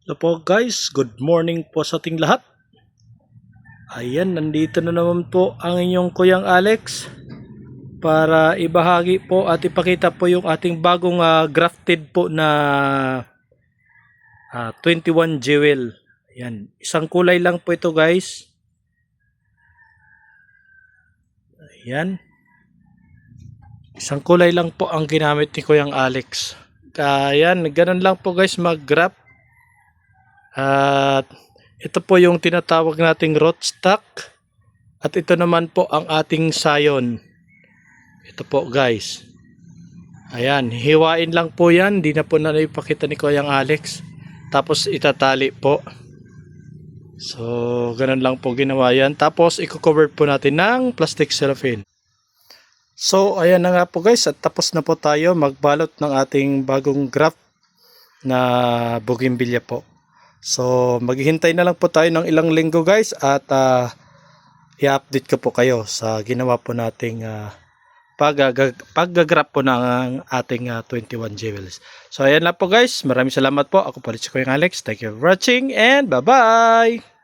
Hello po guys, good morning po sa ating lahat. Ayan, nandito na naman po ang inyong Kuyang Alex para ibahagi po at ipakita po yung ating bagong grafted po na 21 jewel. Ayan, isang kulay lang po ito guys. Ayan, isang kulay lang po ang ginamit ni Kuyang Alex. Ayan, ganun lang po guys mag-graft. At ito po yung tinatawag nating rootstock. At ito naman po ang ating sayon. Ito po guys. Ayan, hiwain lang po yan. Di na po na ipakita ni Kuyang Alex. Tapos itatali po. So, ganun lang po ginawa yan. Tapos, i-cover po natin ng plastic cellophane. So, ayan na nga po guys. At tapos na po tayo magbalot ng ating bagong graft na bougainvillea po. So, maghihintay na lang po tayo ng ilang linggo guys. At i-update ko po kayo sa ginawa po nating pag-grab po ng ating 21 jewels. So, ayan lang po guys. Maraming salamat po. Ako po si Kuyang Alex. Thank you for watching and bye-bye!